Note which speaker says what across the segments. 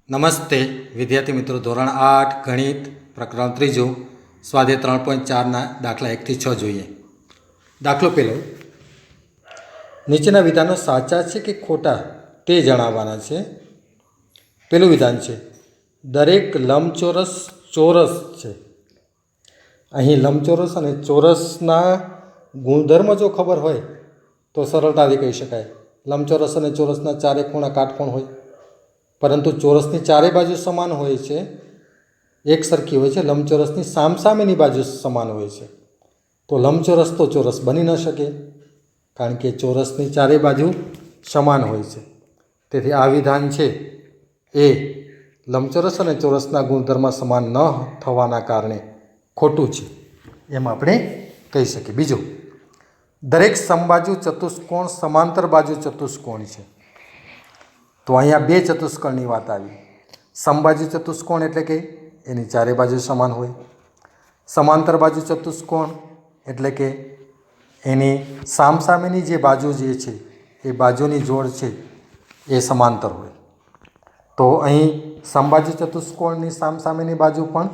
Speaker 1: નમસ્તે વિદ્યાર્થી મિત્રો, ધોરણ 8 ગણિત પ્રકરણ 3 સ્વાધ્યાય 3.4ના દાખલા 1 થી 6 જોઈએ. દાખલો પહેલો, નીચેના વિધાનો સાચા છે કે ખોટા તે જણાવવાના છે. પહેલું વિધાન છે, દરેક લંબચોરસ ચોરસ છે. અહીં લંબચોરસ અને ચોરસના ગુણધર્મ જો ખબર હોય તો સરળતાથી કહી શકાય. લંબચોરસ અને ચોરસના ચારે ખૂણા કાટકોણ હોય, પરંતુ ચોરસની ચારે બાજુ સમાન હોય છે, એક સરખી હોય છે. લંબચોરસની સામસામેની બાજુ સમાન હોય છે. તો લંબચોરસ તો ચોરસ બની ન શકે, કારણ કે ચોરસની ચારે બાજુ સમાન હોય છે. તેથી આ વિધાન છે એ લંબચોરસ અને ચોરસના ગુણધર્મ સમાન ન થવાના કારણે ખોટું છે એમ આપણે કહી શકીએ. બીજું, દરેક સમબાજુ ચતુષ્કોણ સમાંતર બાજુ ચતુષ્કોણ છે. તો અહીંયા બે ચતુષ્કોણની વાત આવી. સમબાજુ ચતુષ્કોણ એટલે કે એની ચારે બાજુ સમાન હોય. સમાંતર બાજુ ચતુષ્કોણ એટલે કે એની સામસામેની જે બાજુ જે છે એ બાજુની જોડ છે એ સમાંતર હોય. તો અહીં સમબાજુ ચતુષ્કોણની સામસામેની બાજુ પણ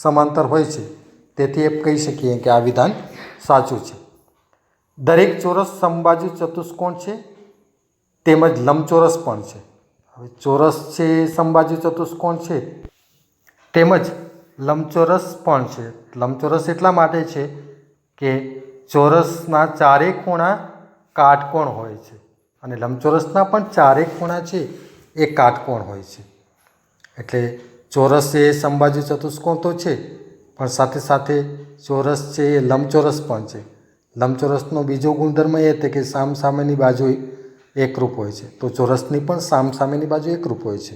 Speaker 1: સમાંતર હોય છે. તેથી એ કહી શકીએ કે આ વિધાન સાચું છે. દરેક ચોરસ સમબાજુ ચતુષ્કોણ છે તેમજ લંબચોરસ પણ છે. હવે ચોરસ છે એ સમબાજુ ચતુષ્કોણ છે તેમજ લંબચોરસ પણ છે. લંબચોરસ એટલા માટે છે કે ચોરસના ચારે ખૂણા કાટકોણ હોય છે અને લંબચોરસના પણ ચારે ખૂણા છે એ કાટકોણ હોય છે. એટલે ચોરસ એ સમબાજુ ચતુષ્કોણ તો છે, પણ સાથે સાથે ચોરસ છે એ લંબચોરસ પણ છે. લંબચોરસનો બીજો ગુણધર્મ એ છે કે સામસામેની બાજુ એકરૂપ હોય છે. તો ચોરસની પણ સામસામેની બાજુ એકરૂપ હોય છે.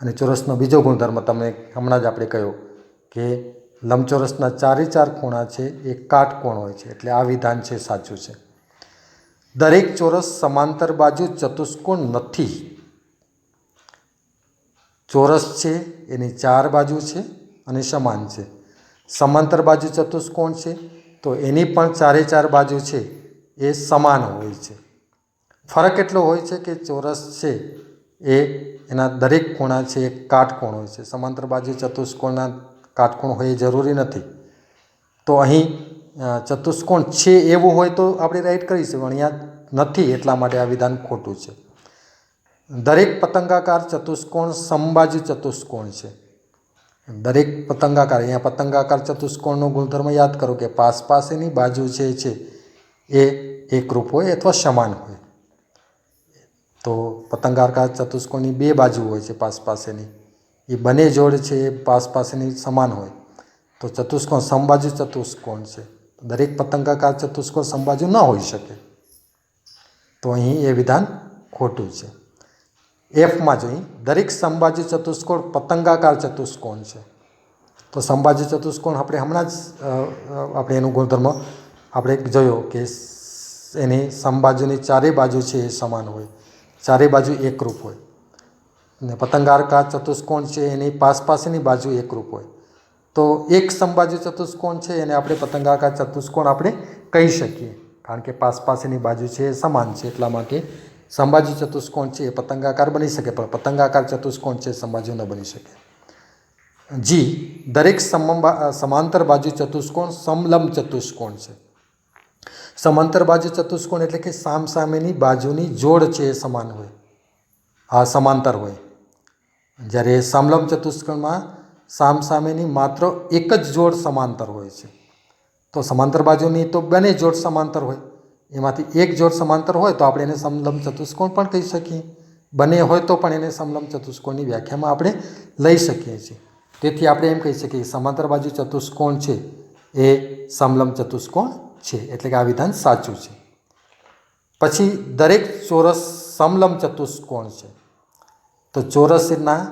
Speaker 1: અને ચોરસનો બીજો ગુણધર્મ તમને હમણાં જ આપણે કહ્યો કે લંબચોરસના ચારે ચાર ખૂણા છે એ કાટકોણ હોય છે. એટલે આ વિધાન છે સાચું છે. દરેક ચોરસ સમાંતર બાજુ ચતુષ્કોણ નથી. ચોરસ છે એની ચાર બાજુ છે અને સમાન છે. સમાંતર બાજુ ચતુષ્કોણ છે તો એની પણ ચારે ચાર બાજુ છે એ સમાન હોય છે. ફરક એટલો હોય છે કે ચોરસ છે એ એના દરેક ખૂણા છે એ કાટકોણ હોય છે. સમાંતર બાજુ ચતુષ્કોણના કાટકોણ હોય એ જરૂરી નથી. તો અહીં ચતુષ્કોણ છે એવું હોય તો આપણે રાઈટ કરીશું, પણ અહીંયા નથી એટલા માટે આ વિધાન ખોટું છે. દરેક પતંગાકાર ચતુષ્કોણ સમબાજુ ચતુષ્કોણ છે. દરેક પતંગાકાર, અહીંયા પતંગાકાર ચતુષ્કોણનો ગુણધર્મ યાદ કરો કે પાસેની બાજુ છે એ એકરૂપ હોય અથવા સમાન હોય. તો પતંગાકાર ચતુષ્કોણની બે બાજુ હોય છે પાસેની, એ બંને જોડ છે એ પાસેની સમાન હોય. તો ચતુષ્કોણ સમબાજુ ચતુષ્કોણ છે. દરેક પતંગાકાર ચતુષ્કોણ સમબાજુ ન હોઈ શકે. તો અહીં એ વિધાન ખોટું છે. એફમાં જોઈએ, દરેક સમબાજુ ચતુષ્કોણ પતંગાકાર ચતુષ્કોણ છે. તો સમબાજુ ચતુષ્કોણ આપણે હમણાં જ આપણે એનું ગુણધર્મ આપણે જોયો કે એની સમબાજુની ચારે બાજુ છે એ સમાન હોય, ચારે બાજુ એકરૂપ હોય. અને પતંગાકાર ચતુષ્કોણ છે એની પાસેની બાજુ એકરૂપ હોય. તો એક સમબાજુ ચતુષ્કોણ છે એને આપણે પતંગાકાર ચતુષ્કોણ આપણે કહી શકીએ, કારણ કે પાસેની બાજુ છે એ સમાન છે. એટલા માટે સમબાજુ ચતુષ્કોણ છે એ પતંગાકાર બની શકે, પણ પતંગાકાર ચતુષ્કોણ છે સમબાજુ ન બની શકે. જી, દરેક સમાંતર બાજુ ચતુષ્કોણ સમલંબ ચતુષ્કોણ છે. સમાંતર બાજુ ચતુષ્કોણ એટલે કે સામસામેની બાજુની જોડ છે એ સમાન હોય, આ સમાંતર હોય. જ્યારે સમલંબ ચતુષ્કોણમાં સામસામેની માત્ર એક જ જોડ સમાંતર હોય છે. તો સમાંતર બાજુની તો બંને જોડ સમાંતર હોય, એમાંથી એક જોડ સમાંતર હોય તો આપણે એને સમલંબ ચતુષ્કોણ પણ કહી શકીએ. બંને હોય તો પણ એને સમલંબ ચતુષ્કોણની વ્યાખ્યામાં આપણે લઈ શકીએ છીએ. તેથી આપણે એમ કહી શકીએ કે સમાંતર બાજુ ચતુષ્કોણ છે એ સમલંબ ચતુષ્કોણ છે. એટલે કે આ વિધાન સાચું છે. પછી દરેક ચોરસ સમલંબ ચતુષ્કોણ છે. તો ચોરસના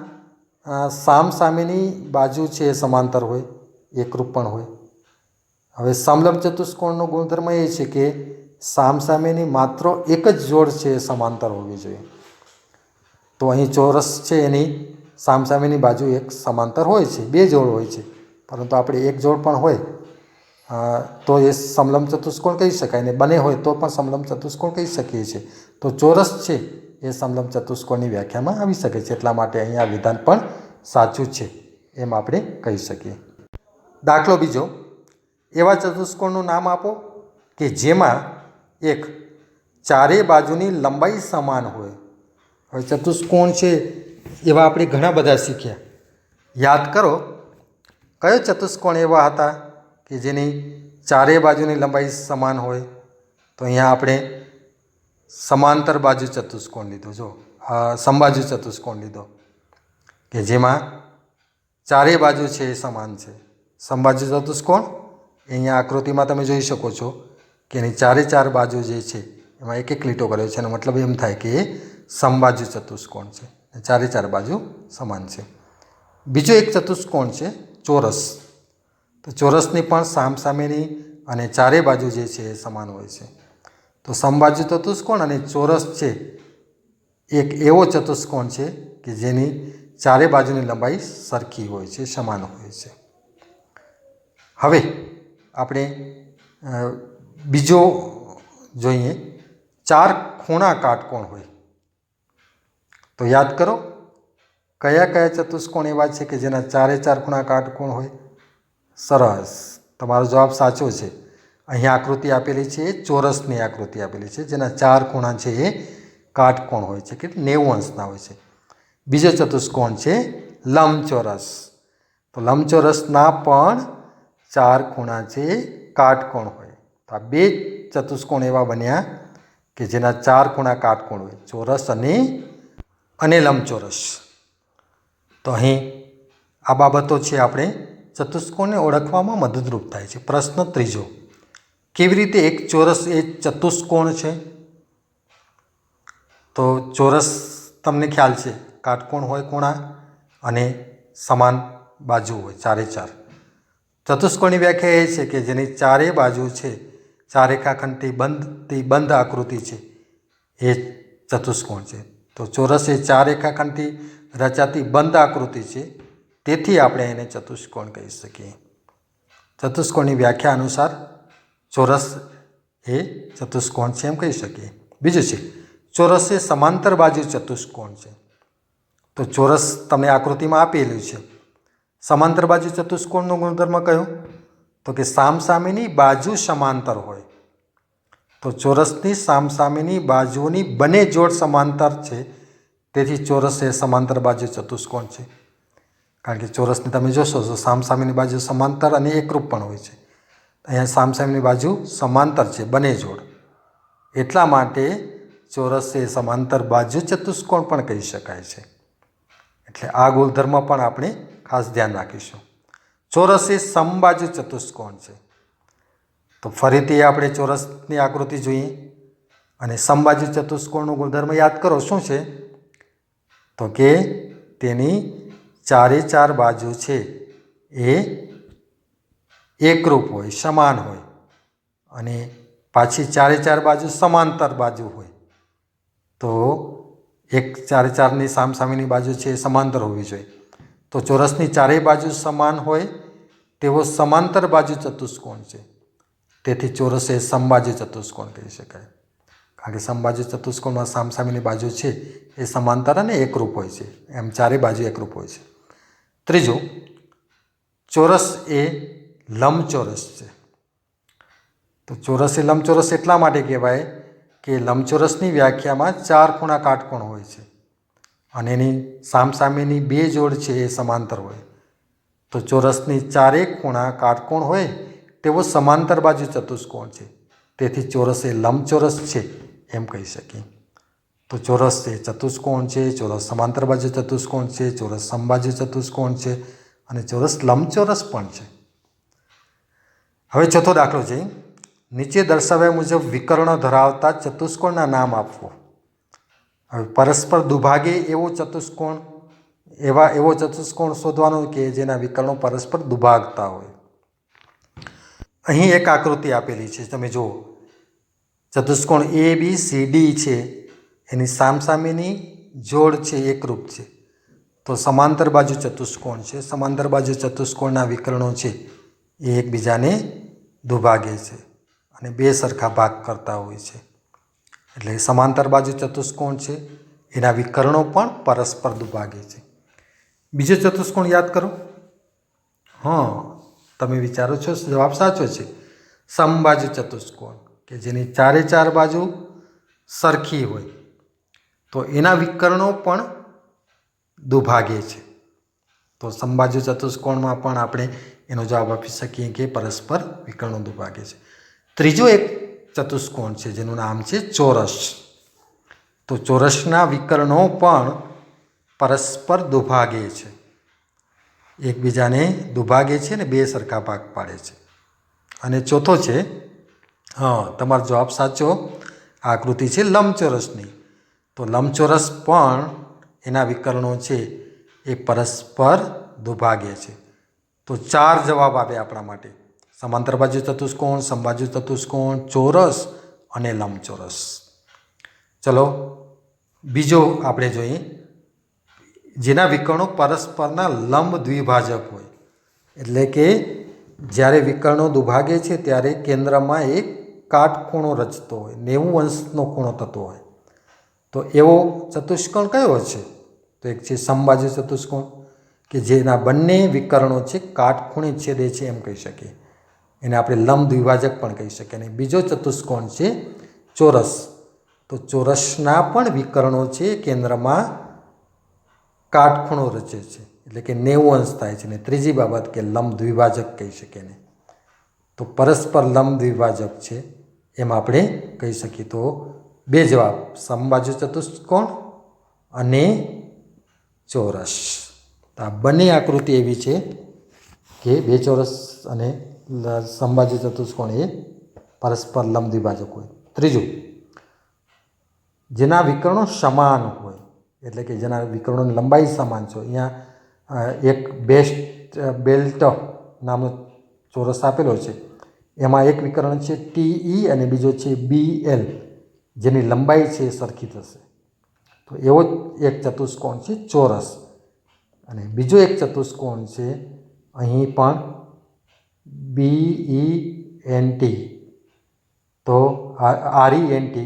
Speaker 1: સામસામેની બાજુ છે એ સમાંતર હોય, એકરૂપ પણ હોય. હવે સમલંબ ચતુષ્કોણનો ગુણધર્મ એ છે કે સામસામેની માત્ર એક જ જોડ છે એ સમાંતર હોવી જોઈએ. તો અહીં ચોરસ છે એની સામસામેની બાજુ એક સમાંતર હોય છે, બે જોડ હોય છે, પરંતુ આપણે એક જોડ પણ હોય તો એ સમલંબ ચતુષ્કોણ કહી શકાય, ને બને હોય તો પણ સમલંબ ચતુષ્કોણ કહી શકીએ છીએ. તો ચોરસ છે એ સમલંબ ચતુષ્કોણની વ્યાખ્યામાં આવી શકે છે. એટલા માટે અહીંયા વિધાન પણ સાચું છે એમ આપણે કહી શકીએ. દાખલો બીજો, એવા ચતુષ્કોણનું નામ આપો કે જેમાં એક ચારે બાજુની લંબાઈ સમાન હોય. હવે ચતુષ્કોણ છે એવા આપણે ઘણા બધા શીખ્યા. યાદ કરો કયો ચતુષ્કોણ એવા હતા કે જેની ચારે બાજુની લંબાઈ સમાન હોય? તો અહીંયા આપણે સમાંતર બાજુ ચતુષ્કોણ લીધો. જો સમબાજુ ચતુષ્કોણ લીધો કે જેમાં ચારે બાજુ છે એ સમાન છે. સમબાજુ ચતુષ્કોણ અહીંયા આકૃતિમાં તમે જોઈ શકો છો કે એની ચારે ચાર બાજુ જે છે એમાં એક એક લીટો કર્યો છે. એનો મતલબ એમ થાય કે એ સમબાજુ ચતુષ્કોણ છે, ચારે ચાર બાજુ સમાન છે. બીજો એક ચતુષ્કોણ છે ચોરસ. તો ચોરસની પણ સામસામેની અને ચારે બાજુ જે છે એ સમાન હોય છે. તો સમબાજુ ચતુષ્કોણ અને ચોરસ છે એક એવો ચતુષ્કોણ છે કે જેની ચારે બાજુની લંબાઈ સરખી હોય છે, સમાન હોય છે. હવે આપણે બીજો જોઈએ, ચાર ખૂણા કાટકોણ હોય. તો યાદ કરો કયા કયા ચતુષ્કોણ એવા છે કે જેના ચારે ચાર ખૂણા કાટકોણ હોય? સરસ, તમારો જવાબ સાચો છે. અહીંયા આકૃતિ આપેલી છે એ ચોરસની આકૃતિ આપેલી છે જેના ચાર ખૂણા છે એ કાટકોણ હોય છે કે 90 અંશના હોય છે. બીજો ચતુષ્કોણ છે લંબચોરસ. તો લંબચોરસના પણ ચાર ખૂણા છે કાટકોણ હોય. તો આ બે ચતુષ્કોણ એવા બન્યા કે જેના ચાર ખૂણા કાટકોણ હોય, ચોરસ અને લંબચોરસ. તો અહીં આ બાબતો છે આપણે ચતુષ્કોણને ઓળખવામાં મદદરૂપ થાય છે. પ્રશ્ન ત્રીજો, કેવી રીતે એક ચોરસ એ ચતુષ્કોણ છે? તો ચોરસ તમને ખ્યાલ છે કાટકોણ હોય ખૂણા અને સમાન બાજુ હોય ચારે ચાર. ચતુષ્કોણની વ્યાખ્યા એ છે કે જેની ચારે બાજુ છે ચાર રેખાખંડથી બંધ આકૃતિ છે એ ચતુષ્કોણ છે. તો ચોરસ એ ચાર રેખાખંડથી રચાતી બંધ આકૃતિ છે, તેથી આપણે એને ચતુષ્કોણ કહી શકીએ. ચતુષ્કોણની વ્યાખ્યા અનુસાર ચોરસ એ ચતુષ્કોણ છે એમ કહી શકીએ. બીજું છે ચોરસ એ સમાંતર બાજુ ચતુષ્કોણ છે. તો ચોરસ તમને આકૃતિમાં આપેલું છે. સમાંતર બાજુ ચતુષ્કોણનો ગુણધર્મ કયો? તો કે સામસામેની બાજુ સમાંતર હોય. તો ચોરસની સામસામેની બાજુની બંને જોડ સમાંતર છે, તેથી ચોરસ એ સમાંતર બાજુ ચતુષ્કોણ છે. કારણ કે ચોરસની તમે જોશો તો સામસામેની બાજુ સમાંતર અને એકરૂપ પણ હોય છે. અહીંયા સામસામેની બાજુ સમાંતર છે બંને જોડ, એટલા માટે ચોરસ એ સમાંતર બાજુ ચતુષ્કોણ પણ કહી શકાય છે. એટલે આ ગુણધર્મ પણ આપણે ખાસ ધ્યાન રાખીશું. ચોરસ એ સમબાજુ ચતુષ્કોણ છે. તો ફરીથી આપણે ચોરસની આકૃતિ જોઈએ અને સમબાજુ ચતુષ્કોણનો ગુણધર્મ યાદ કરો. શું છે? તો કે તેની ચારે ચાર બાજુ છે એ એકરૂપ હોય, સમાન હોય અને પાછી ચારે ચાર બાજુ સમાંતર બાજુ હોય. તો એક ચારે ચારની સામસામેની બાજુ છે એ સમાંતર હોવી જોઈએ. તો ચોરસની ચારેય બાજુ સમાન હોય તેવો સમાંતર બાજુ ચતુષ્કોણ છે, તેથી ચોરસ એ સમબાજુ ચતુષ્કોણ કહી શકાય. કારણ કે સમબાજુ ચતુષ્કોણમાં સામસામેની બાજુ છે એ સમાંતર અને એકરૂપ હોય છે, એમ ચારે બાજુ એકરૂપ હોય છે. ત્રીજું, ચોરસ એ લંબચોરસ છે. તો ચોરસ એ લંબચોરસ એટલા માટે કહેવાય કે લંબચોરસની વ્યાખ્યામાં ચાર ખૂણા કાટકોણ હોય છે અને એની સામસામેની બે જોડ છે એ સમાંતર હોય. તો ચોરસની ચારેય ખૂણા કાટકોણ હોય તેવો સમાંતર બાજુ ચતુષ્કોણ છે, તેથી ચોરસ એ લંબચોરસ છે એમ કહી શકીએ. તો ચોરસ એ ચતુષ્કોણ છે, ચોરસ સમાંતર બાજુ ચતુષ્કોણ છે, ચોરસ સમબાજુ ચતુષ્કોણ છે અને ચોરસ લંબચોરસ પણ છે. હવે ચોથો દાખલો છે, નીચે દર્શાવ્યા મુજબ વિકર્ણ ધરાવતા ચતુષ્કોણના નામ આપવો. હવે પરસ્પર દુભાગે એવો ચતુષ્કોણ શોધવાનો કે જેના વિકર્ણો પરસ્પર દુભાગતા હોય. અહીં એક આકૃતિ આપેલી છે, તમે જુઓ. ચતુષ્કોણ ABCD છે એની સામસામેની જોડ છે એકરૂપ છે. તો સમાંતર બાજુ ચતુષ્કોણ છે. સમાંતર બાજુ ચતુષ્કોણના વિકર્ણો છે એ એકબીજાને દુભાગે છે અને બે સરખા ભાગ કરતા હોય છે, એટલે સમાંતર બાજુ ચતુષ્કોણ છે. એના વિકર્ણો પણ પરસ્પર દુભાગે છે. બીજો ચતુષ્કોણ યાદ કરો. હા, તમે વિચારો છો, જવાબ સાચો છે. સમબાજુ ચતુષ્કોણ, કે જેની ચારે ચાર બાજુ સરખી હોય તો એના વિકર્ણો પણ દુભાગે છે. તો સમબાજુ ચતુષ્કોણમાં પણ આપણે એનો જવાબ આપી શકીએ કે પરસ્પર વિકર્ણો દુભાગે છે. ત્રીજો એક ચતુષ્કોણ છે જેનું નામ છે ચોરસ. તો ચોરસના વિકર્ણો પણ પરસ્પર દુભાગે છે, એકબીજાને દુભાગે છે ને બે સરખા ભાગ પાડે છે. અને ચોથો છે, હા, તમારો જવાબ સાચો. આકૃતિ છે લંબચોરસની. તો લંબચોરસ પણ એના વિકર્ણો છે એ પરસ્પર દુભાગે છે. તો 4 જવાબ આવ્યા આપણા માટે: સમાંતર બાજુ ચતુષ્કોણ, સમબાજુ ચતુષ્કોણ, ચોરસ અને લંબચોરસ. ચલો બીજો આપણે જોઈએ, જેના વિકર્ણો પરસ્પરના લંબ દ્વિભાજક હોય. એટલે કે જ્યારે વિકર્ણો દુભાગે છે ત્યારે કેન્દ્રમાં એક કાટખૂણો રચતો હોય, 90 અંશનો ખૂણો થતો હોય. તો એવો ચતુષ્કોણ કયો છે? તો એક છે સમબાજુ ચતુષ્કોણ, કે જેના બંને વિકર્ણો છે કાટખૂણે છેદે છે એમ કહી શકીએ. એને આપણે લંબ દ્વિભાજક પણ કહી શકીએ. અને બીજો ચતુષ્કોણ છે ચોરસ. તો ચોરસના પણ વિકર્ણો છે કેન્દ્રમાં કાટખૂણો રચે છે, એટલે કે 90 અંશ થાય છે. અને ત્રીજી બાબત કે લંબ દ્વિભાજક કહી શકીએ ને. તો પરસ્પર લંબ દ્વિભાજક છે એમ આપણે કહી શકીએ. તો 2 જવાબ: સમબાજુ ચતુષ્કોણ અને ચોરસ. તો આ બંને આકૃતિ એવી છે કે 2 ચોરસ અને સમબાજુ ચતુષ્કોણ એ પરસ્પર લંબ દ્વિભાજક હોય. ત્રીજું, જેના વિકર્ણો સમાન હોય, એટલે કે જેના વિકર્ણોની લંબાઈ સમાન છે. અહીંયા એક બેલ્ટ નામનો ચોરસ આપેલો છે, એમાં એક વિકર્ણ છે TE અને બીજો છે BL, જેની લંબાઈ છે એ સરખી થશે. તો એવો એક ચતુષ્કોણ છે ચોરસ. અને બીજો એક ચતુષ્કોણ છે અહીં પણ BENT, તો RENT.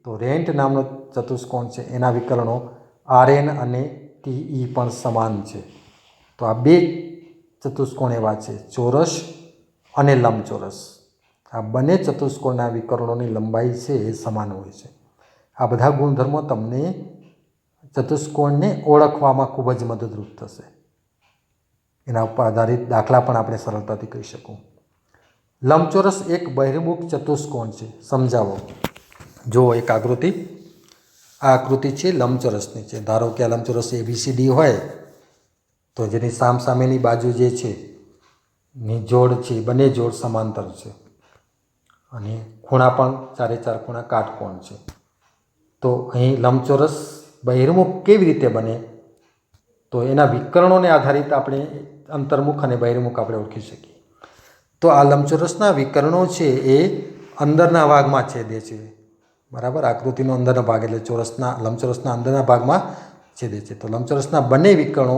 Speaker 1: તો રેન્ટ નામનો ચતુષ્કોણ છે, એના વિકર્ણો RN અને TE પણ સમાન છે. તો આ 2 ચતુષ્કોણ એવા છે, ચોરસ અને લંબચોરસ. આ બંને ચતુષ્કોણના વિકર્ણોની લંબાઈ છે એ સમાન હોય છે. આ બધા ગુણધર્મો તમને ચતુષ્કોણને ઓળખવામાં ખૂબ જ મદદરૂપ થશે. એના ઉપર આધારિત દાખલા પણ આપણે સરળતાથી કહી શકું. લંબચોરસ એક બહિર્મુખ ચતુષ્કોણ છે. સમજાવો. જો એક આકૃતિ, આ આકૃતિ છે લંબચોરસની છે. ધારો કે આ લંબચોરસ ABCD હોય તો જેની સામસામેની બાજુ જે છે ની જોડ છે, બંને જોડ સમાંતર છે અને ખૂણા પણ ચારે ચાર ખૂણા કાટકોણ છે. તો અહીં લંબચોરસ બહિર્મુખ કેવી રીતે બને? તો એના વિકર્ણોને આધારિત આપણે અંતર્મુખ અને બહિર્મુખ આપણે ઓળખી શકીએ. તો આ લંબચોરસના વિકર્ણો છે એ અંદરના ભાગમાં છેદે છે. બરાબર, આકૃતિનો અંદરનો ભાગ એટલે લંબચોરસના અંદરના ભાગમાં છેદે છે. તો લંબચોરસના બંને વિકર્ણો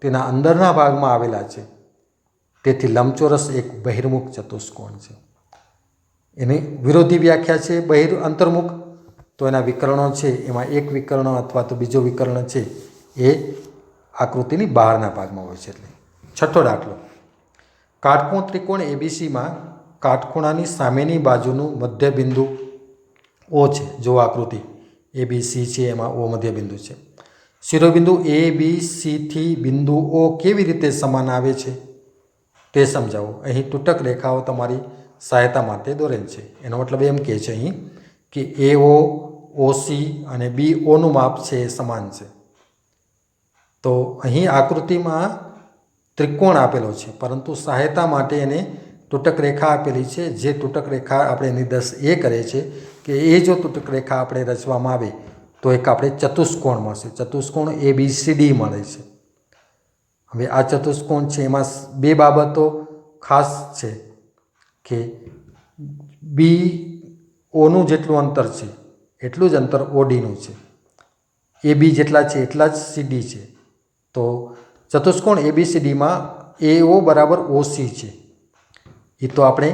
Speaker 1: તેના અંદરના ભાગમાં આવેલા છે. તેથી લંબચોરસ એક બહિર્મુખ ચતુષ્કોણ છે. એની વિરોધી વ્યાખ્યા છે અંતર્મુખ. તો એના વિકર્ણો છે એમાં એક વિકર્ણ અથવા તો બીજો વિકર્ણ છે એ આકૃતિની બહારના ભાગમાં હોય છે. એટલે છઠ્ઠો દાખલો, કાટકોણ ત્રિકોણ ABCમાં કાટખૂણાની સામેની બાજુનું મધ્યબિંદુ O છે. જો આકૃતિ ABC છે એમાં O મધ્યબિંદુ છે. શિરોબિંદુ ABC થી બિંદુ O કેવી રીતે સમાન આવે છે તે સમજાવો. અહીં તૂટક રેખાઓ તમારી સહાયતા માટે દોરેલ છે. એનો મતલબ એમ કહે છે અહીં કે AO, OC અને BOનું માપ છે એ સમાન છે. તો અહીં આકૃતિમાં ત્રિકોણ આપેલો છે, પરંતુ સહાયતા માટે એને તૂટક રેખા આપેલી છે. જે તૂટક રેખા આપણે નિર્દેશ એ કરે છે કે એ જો તૂટક રેખા આપણે રચવામાં આવે તો એક આપણે ચતુષ્કોણ મળશે. ચતુષ્કોણ ABCD મળે છે. હવે આ ચતુષ્કોણ છે એમાં 2 બાબતો ખાસ છે કે BOનું જેટલું અંતર છે એટલું જ અંતર ODનું છે. AB જેટલા છે એટલા જ CD છે. તો ચતુષ્કોણ ABCDમાં AO બરાબર OC છે. એ તો આપણે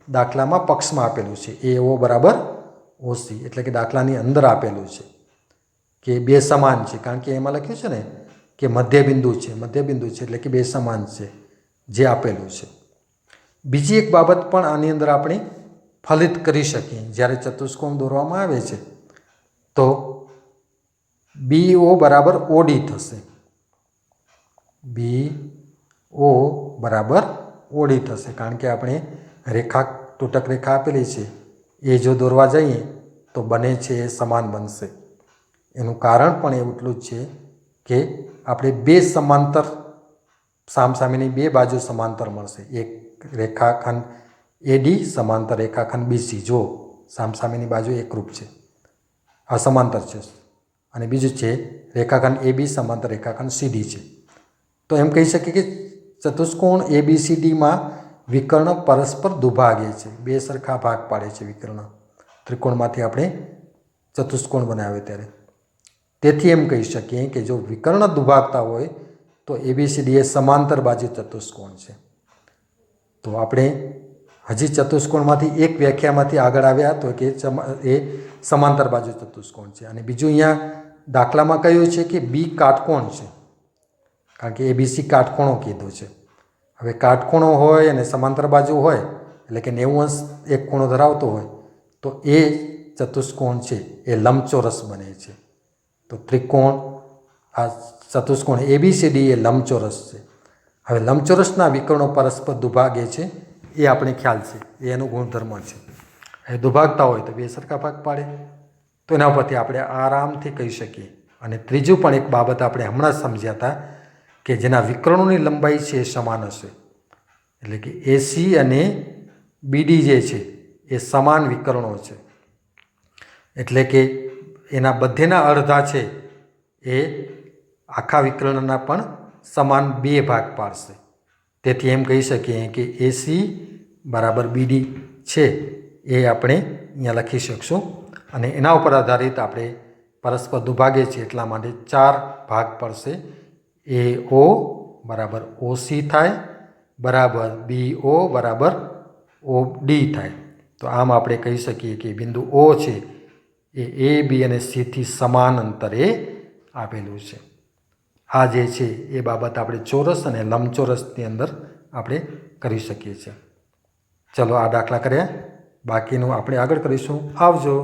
Speaker 1: દાખલામાં પક્ષમાં આપેલું છે. AO બરાબર OC એટલે કે દાખલાની અંદર આપેલું છે કે બે સમાન છે, કારણ કે એમાં લખ્યું છે ને કે મધ્યબિંદુ છે એટલે કે બે સમાન છે જે આપેલું છે. બીજી એક બાબત પણ આની અંદર આપણે ફલિત કરી શકીએ. જ્યારે ચતુષ્કોણ દોરવામાં આવે છે તો BO બરાબર OD થશે. BO બરાબર OD થશે, કારણ કે આપણે રેખા તૂટક રેખા આપેલી છે એ જો દોરવા જઈએ તો બને છે એ સમાન બનશે. એનું કારણ પણ એટલું જ છે કે આપણે બે સમાંતર સામસામેની બે બાજુ સમાંતર મળશે. એક રેખાખંડ AD સમાંતર રેખાખંડ BC, જો સામસામેની બાજુ એકરૂપ છે, આ સમાંતર છે, અને બીજું છે રેખાખંડ AB સમાંતર રેખાખંડ CD છે. તો એમ કહી શકીએ કે ચતુષ્કોણ ABCDમાં વિકર્ણ પરસ્પર દુભાગે છે, બે સરખા ભાગ પાડે છે વિકર્ણ. ત્રિકોણમાંથી આપણે ચતુષ્કોણ બનાવે ત્યારે. તેથી એમ કહી શકીએ કે જો વિકર્ણ દુભાગતા હોય તો ABCD એ સમાંતર બાજુ ચતુષ્કોણ છે. તો આપણે હજી ચતુષ્કોણમાંથી એક વ્યાખ્યામાંથી આગળ આવ્યા તો કે એ સમાંતર બાજુ ચતુષ્કોણ છે. અને બીજું અહીંયા દાખલામાં કહ્યું છે કે B કાટકોણ છે, કારણ કે ABC કાટકોણો કીધું છે. હવે કાટકોણો હોય અને સમાંતર બાજુ હોય એટલે કે 90° એક ખૂણો ધરાવતો હોય તો એ ચતુષ્કોણ છે એ લંબચોરસ બને છે. તો ત્રિકોણ આ ચતુષ્કોણ ABCD એ લંબચોરસ છે. હવે લંબચોરસના વિકર્ણો પરસ્પર દુભાગે છે એ આપણે ખ્યાલ છે, એ એનો ગુણધર્મ છે. એ દુભાગતા હોય તો બે સરખા ભાગ પાડે, તો એના પરથી આપણે આરામથી કહી શકીએ. અને ત્રીજું પણ એક બાબત આપણે હમણાં જ સમજ્યા હતા કે જેના વિકર્ણોની લંબાઈ છે એ સમાન હશે, એટલે કે AC અને BD જે છે એ સમાન વિકર્ણો છે, એટલે કે એના બધેના અડધા છે એ આખા વિકર્ણના પણ સમાન બે ભાગ પાડશે. તેથી એમ કહી શકીએ કે AC બરાબર BD છે એ આપણે અહીંયા લખી શકશું. અને એના ઉપર આધારિત આપણે પરસ્પર દુભાગે છે એટલા માટે 4 ભાગ પડશે. AO બરાબર OC થાય, બરાબર BO બરાબર OD થાય. તો આમ આપણે કહી શકીએ કે બિંદુ O છે એ A, B અને C થી સમાન અંતરે આપેલું છે. આ જે છે એ બાબત આપણે ચોરસ અને લંબચોરસની અંદર આપણે કરી શકીએ છીએ. ચલો આ દાખલા કર્યા, બાકીનું આપણે આગળ કરીશું. આવજો.